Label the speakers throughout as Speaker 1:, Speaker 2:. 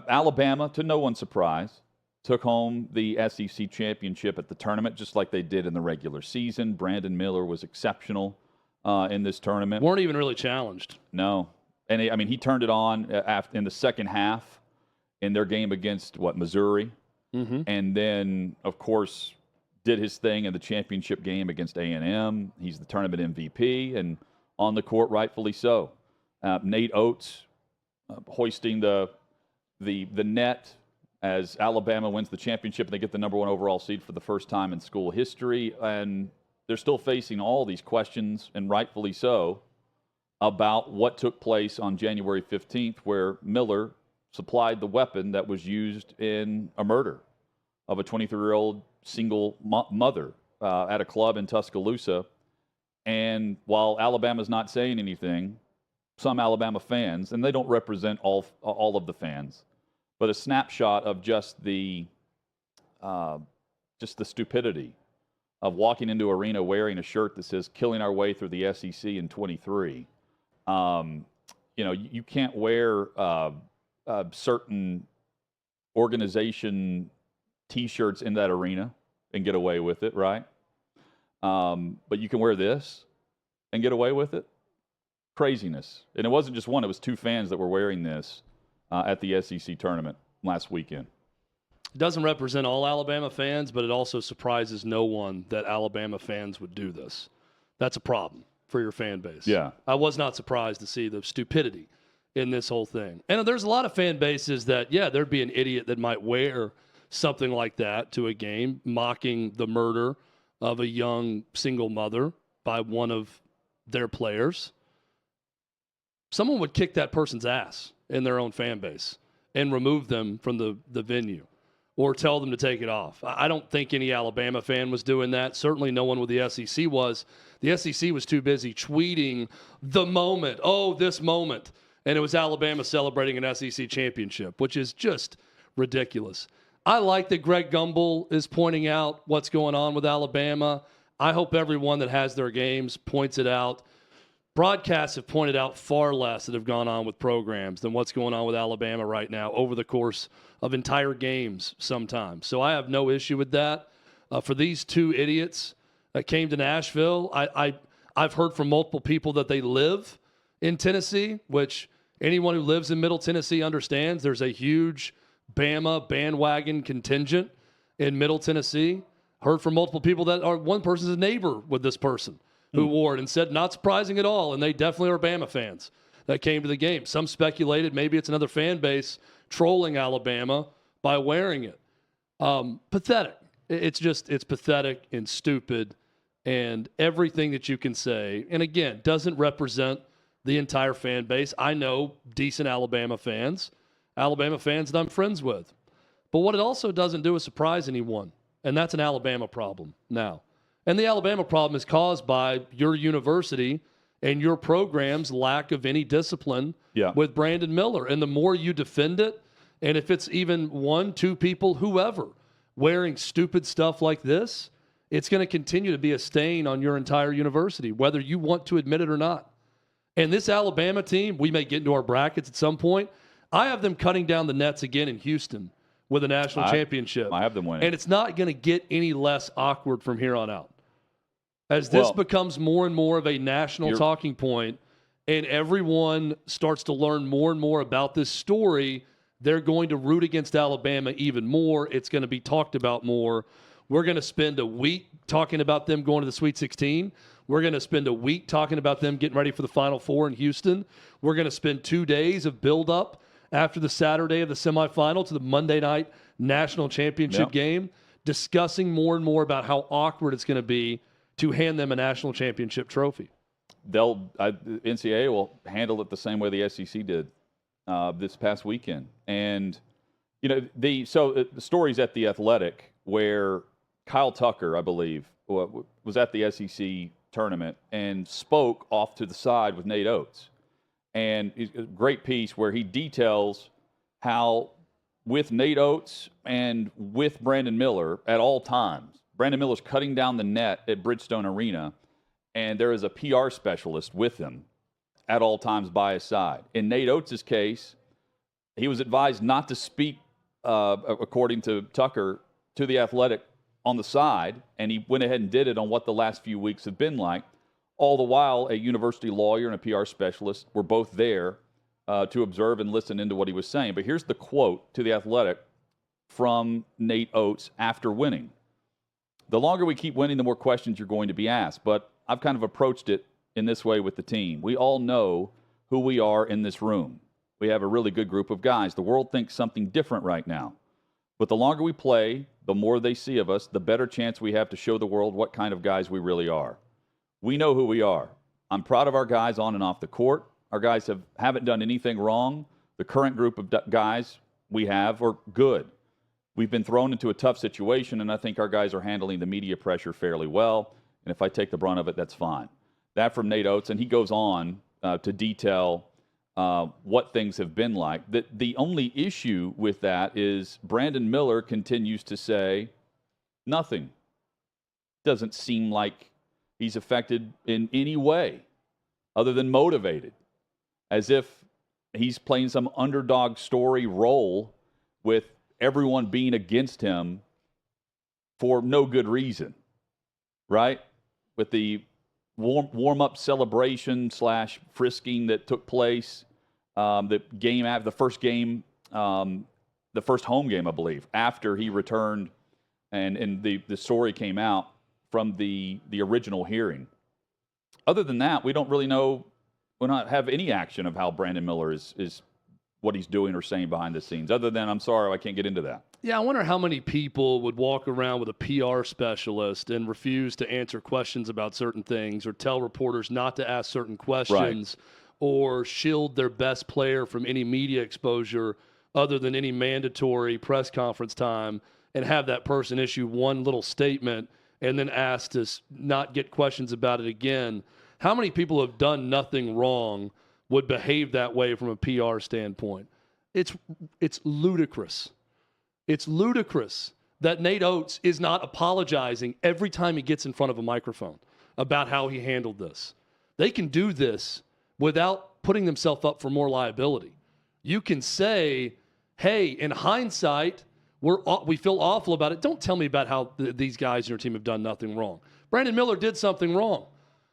Speaker 1: Alabama, to no one's surprise, took home the SEC championship at the tournament, just like they did in the regular season. Brandon Miller was exceptional in this tournament.
Speaker 2: Weren't even really challenged.
Speaker 1: No. And he turned it on in the second half in their game against, Missouri.
Speaker 2: Mm-hmm.
Speaker 1: And then, of course, did his thing in the championship game against A&M. He's the tournament MVP, and on the court, rightfully so. Nate Oates hoisting the net as Alabama wins the championship, and they get the number 1 overall seed for the first time in school history. And they're still facing all these questions, and rightfully so, about what took place on January 15th, where Miller supplied the weapon that was used in a murder of a 23-year-old single mother at a club in Tuscaloosa. And while Alabama's not saying anything, some Alabama fans, and they don't represent all of the fans, but a snapshot of just the stupidity of walking into arena wearing a shirt that says "Killing Our Way Through the SEC in 23." You can't wear certain organization T-shirts in that arena and get away with it, right? But you can wear this and get away with it. Craziness. And it wasn't just one, it was 2 fans that were wearing this at the SEC tournament last weekend.
Speaker 2: It doesn't represent all Alabama fans, but it also surprises no one that Alabama fans would do this. That's a problem for your fan base.
Speaker 1: Yeah.
Speaker 2: I was not surprised to see the stupidity in this whole thing. And there's a lot of fan bases that, there'd be an idiot that might wear something like that to a game, mocking the murder of a young single mother by one of their players. Someone would kick that person's ass in their own fan base and remove them from the venue or tell them to take it off. I don't think any Alabama fan was doing that. Certainly no one with the SEC was. The SEC was too busy tweeting the moment, this moment. And it was Alabama celebrating an SEC championship, which is just ridiculous. I like that Greg Gumbel is pointing out what's going on with Alabama. I hope everyone that has their games points it out. Broadcasts have pointed out far less that have gone on with programs than what's going on with Alabama right now over the course of entire games sometimes. So I have no issue with that. For these 2 idiots that came to Nashville, I've heard from multiple people that they live in Tennessee, which anyone who lives in Middle Tennessee understands. There's a huge Bama bandwagon contingent in Middle Tennessee. Heard from multiple people that one person's a neighbor with this person who wore it and said, not surprising at all. And they definitely are Bama fans that came to the game. Some speculated maybe it's another fan base trolling Alabama by wearing it. Pathetic. It's pathetic and stupid and everything that you can say. And again, doesn't represent the entire fan base. I know decent Alabama fans that I'm friends with. But what it also doesn't do is surprise anyone. And that's an Alabama problem now. And the Alabama problem is caused by your university and your program's lack of any discipline with Brandon Miller. And the more you defend it, and if it's even 1, 2 people, whoever, wearing stupid stuff like this, it's going to continue to be a stain on your entire university, whether you want to admit it or not. And this Alabama team, we may get into our brackets at some point. I have them cutting down the nets again in Houston with a national championship.
Speaker 1: I have them winning.
Speaker 2: And it's not going to get any less awkward from here on out. As this becomes more and more of a national talking point and everyone starts to learn more and more about this story, they're going to root against Alabama even more. It's going to be talked about more. We're going to spend a week talking about them going to the Sweet 16. We're going to spend a week talking about them getting ready for the Final Four in Houston. We're going to spend 2 days of build-up after the Saturday of the semifinal to the Monday night national championship game, discussing more and more about how awkward it's going to be to hand them a national championship trophy.
Speaker 1: NCAA will handle it the same way the SEC did this past weekend. And, the stories at The Athletic where Kyle Tucker, I believe, was at the SEC tournament and spoke off to the side with Nate Oates. And a great piece where he details how with Nate Oates and with Brandon Miller at all times, Brandon Miller's cutting down the net at Bridgestone Arena, and there is a PR specialist with him at all times by his side. In Nate Oates' case, he was advised not to speak, according to Tucker, to The Athletic on the side, and he went ahead and did it on what the last few weeks have been like. All the while, a university lawyer and a PR specialist were both there to observe and listen into what he was saying. But here's the quote to The Athletic from Nate Oates after winning. The longer we keep winning, the more questions you're going to be asked. But I've kind of approached it in this way with the team. We all know who we are in this room. We have a really good group of guys. The world thinks something different right now. But the longer we play, the more they see of us, the better chance we have to show the world what kind of guys we really are. We know who we are. I'm proud of our guys on and off the court. Our guys haven't done anything wrong. The current group of guys we have are good. We've been thrown into a tough situation, and I think our guys are handling the media pressure fairly well. And if I take the brunt of it, that's fine. That from Nate Oates, and he goes on to detail what things have been like. The only issue with that is Brandon Miller continues to say nothing. Doesn't seem like he's affected in any way other than motivated, as if he's playing some underdog story role with everyone being against him for no good reason, right? With the warm-up celebration / frisking that took place, the first home game, I believe, after he returned, and the story came out from the original hearing. Other than that, we don't really know. We don't have any action of how Brandon Miller is what he's doing or saying behind the scenes, other than, I'm sorry, I can't get into that.
Speaker 2: Yeah, I wonder how many people would walk around with a PR specialist and refuse to answer questions about certain things, or tell reporters not to ask certain questions, or shield their best player from any media exposure other than any mandatory press conference time, and have that person issue one little statement and then ask to not get questions about it again. How many people who have done nothing wrong would behave that way from a PR standpoint? It's ludicrous. It's ludicrous that Nate Oates is not apologizing every time he gets in front of a microphone about how he handled this. They can do this without putting themselves up for more liability. You can say, hey, in hindsight, we feel awful about it. Don't tell me about how these guys in your team have done nothing wrong. Brandon Miller did something wrong.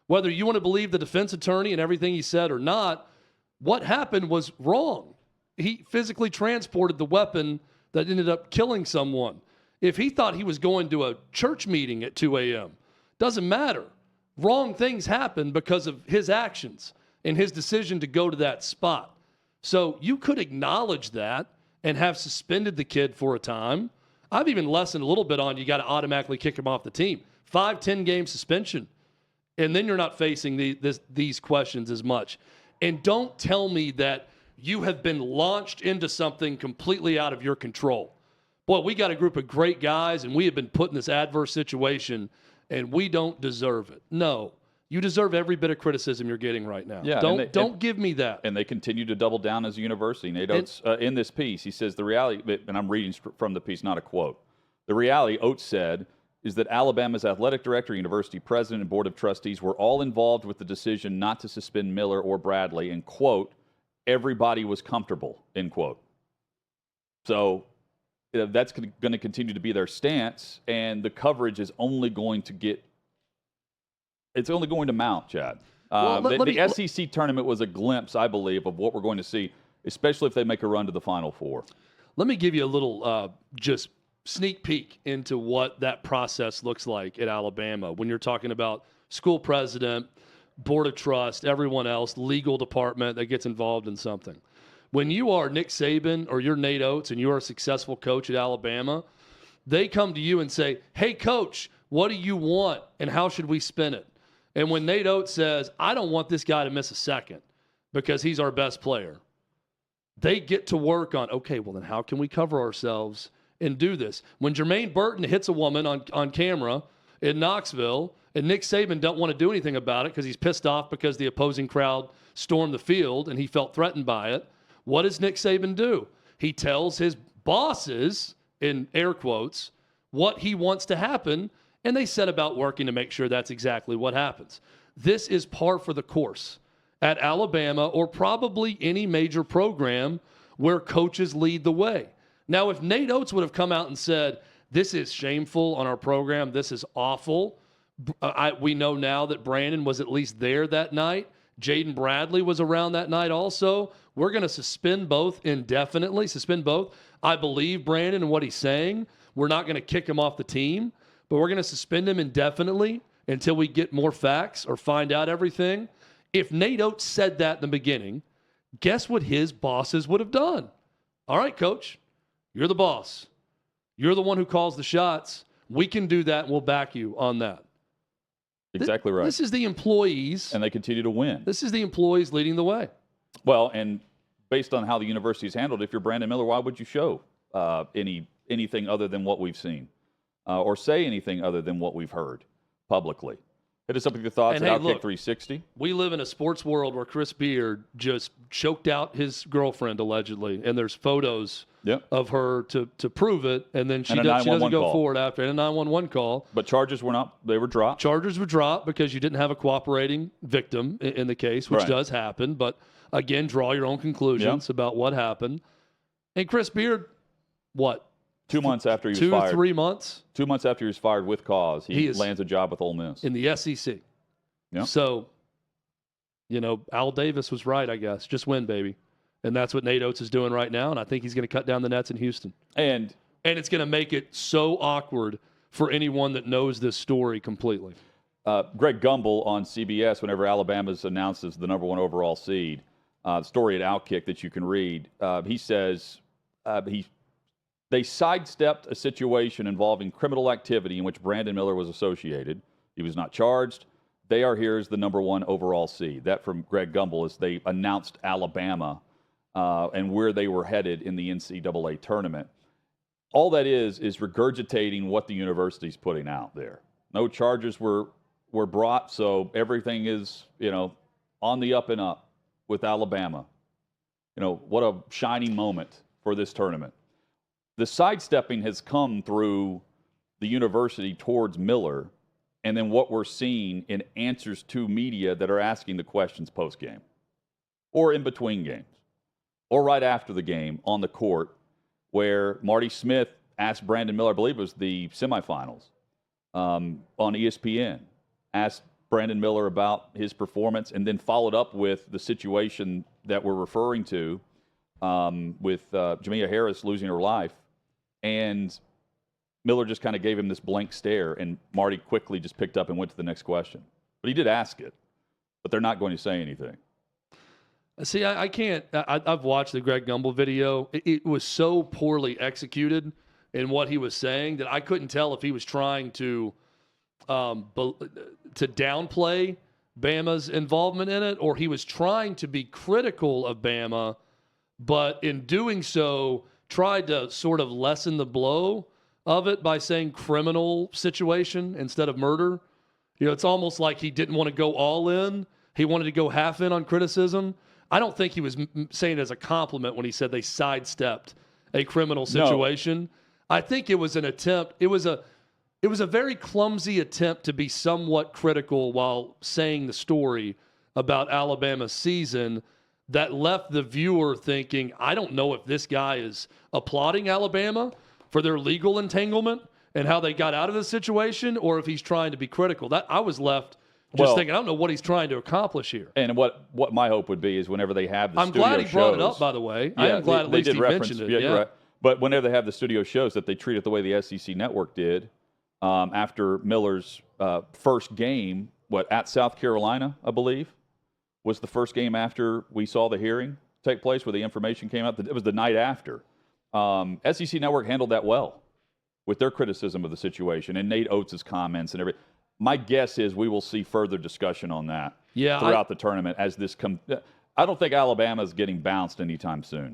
Speaker 2: Whether you want to believe the defense attorney and everything he said or not, what happened was wrong. He physically transported the weapon that ended up killing someone. If he thought he was going to a church meeting at 2 a.m., doesn't matter. Wrong things happen because of his actions and his decision to go to that spot. So you could acknowledge that and have suspended the kid for a time. I've even lessened a little bit on you got to automatically kick him off the team. 5-10 game suspension. And then you're not facing these questions as much. And don't tell me that you have been launched into something completely out of your control. Boy, we got a group of great guys, and we have been put in this adverse situation, and we don't deserve it. No, you deserve every bit of criticism you're getting right now.
Speaker 1: Yeah,
Speaker 2: don't give me that.
Speaker 1: And they continue to double down as a university. Nate Oates, in this piece, he says the reality, and I'm reading from the piece, not a quote. The reality, Oates said, is that Alabama's athletic director, university president, and board of trustees were all involved with the decision not to suspend Miller or Bradley, and, quote, everybody was comfortable, end quote. So that's going to continue to be their stance, and the coverage is only going to mount, Chad. The SEC tournament was a glimpse, I believe, of what we're going to see, especially if they make a run to the Final Four.
Speaker 2: Let me give you a little just sneak peek into what that process looks like at Alabama when you're talking about school president, board of trust, everyone else, legal department that gets involved in something. When you are Nick Saban or you're Nate Oates and you're a successful coach at Alabama, they come to you and say, hey, coach, what do you want and how should we spin it? And when Nate Oates says, I don't want this guy to miss a second because he's our best player, they get to work on, okay, well then how can we cover ourselves and do this? When Jermaine Burton hits a woman on camera in Knoxville and Nick Saban don't want to do anything about it because he's pissed off because the opposing crowd stormed the field and he felt threatened by it, what does Nick Saban do? He tells his bosses, in air quotes, what he wants to happen, and they set about working to make sure that's exactly what happens. This is par for the course at Alabama or probably any major program where coaches lead the way. Now, if Nate Oates would have come out and said, this is shameful on our program, this is awful, we know now that Brandon was at least there that night. Jaden Bradley was around that night also. We're going to suspend both indefinitely, I believe Brandon and what he's saying. We're not going to kick him off the team, but we're going to suspend him indefinitely until we get more facts or find out everything. If Nate Oates said that in the beginning, guess what his bosses would have done? All right, coach, you're the boss. You're the one who calls the shots. We can do that, and we'll back you on that.
Speaker 1: Exactly right.
Speaker 2: This is the employees.
Speaker 1: And they continue to win.
Speaker 2: This is the employees leading the way.
Speaker 1: Well, and based on how the university's handled, if you're Brandon Miller, why would you show anything other than what we've seen or say anything other than what we've heard publicly? Hit us up with your thoughts at Outkick 360.
Speaker 2: We live in a sports world where Chris Beard just choked out his girlfriend, allegedly, and there's photos of her to prove it, and then she doesn't go forward after. And a 911 call.
Speaker 1: But charges were not, they were dropped.
Speaker 2: Charges were dropped because you didn't have a cooperating victim in the case, which does happen. But, again, draw your own conclusions about what happened. And Chris Beard, what?
Speaker 1: 2 months after he was fired.
Speaker 2: 3 months?
Speaker 1: 2 months after he was fired with cause, he lands a job with Ole Miss.
Speaker 2: In the SEC.
Speaker 1: Yeah.
Speaker 2: So, Al Davis was right, I guess. Just win, baby. And that's what Nate Oates is doing right now, and I think he's going to cut down the nets in Houston. And it's going to make it so awkward for anyone that knows this story completely.
Speaker 1: Greg Gumbel on CBS, whenever Alabama's announced as the number 1 overall seed, story at Outkick that you can read, he says they sidestepped a situation involving criminal activity in which Brandon Miller was associated. He was not charged. They are here as the number 1 overall seed. That from Greg Gumbel as they announced Alabama and where they were headed in the NCAA tournament. All that is regurgitating what the university's putting out there. No charges were brought, so everything is, on the up and up with Alabama. What a shining moment for this tournament. The sidestepping has come through the university towards Miller, and then what we're seeing in answers to media that are asking the questions post-game or in between games or right after the game on the court, where Marty Smith asked Brandon Miller, I believe it was the semifinals, on ESPN, asked Brandon Miller about his performance and then followed up with the situation that we're referring to with Jamia Harris losing her life. And Miller just kind of gave him this blank stare, and Marty quickly just picked up and went to the next question. But he did ask it, but they're not going to say anything.
Speaker 2: See, I can't. I've watched the Greg Gumbel video. It was so poorly executed in what he was saying that I couldn't tell if he was trying to downplay Bama's involvement in it, or he was trying to be critical of Bama, but in doing so tried to sort of lessen the blow of it by saying criminal situation instead of murder. It's almost like he didn't want to go all in. He wanted to go half in on criticism. I don't think he was saying it as a compliment when he said they sidestepped a criminal situation. No. I think it was an attempt. It was a very clumsy attempt to be somewhat critical while saying the story about Alabama's season that left the viewer thinking, I don't know if this guy is applauding Alabama for their legal entanglement and how they got out of the situation, or if he's trying to be critical. That I was left just thinking, I don't know what he's trying to accomplish here.
Speaker 1: And what my hope would be is whenever they have the studio shows.
Speaker 2: I'm glad he brought it up, by the way. I am glad at least he mentioned it.
Speaker 1: Yeah. Right. But whenever they have the studio shows, that they treat it the way the SEC Network did after Miller's first game, at South Carolina, I believe, was the first game after we saw the hearing take place where the information came out. It was the night after. SEC Network handled that well with their criticism of the situation and Nate Oates' comments and everything. My guess is we will see further discussion on that throughout the tournament as this comes. I don't think Alabama is getting bounced anytime soon.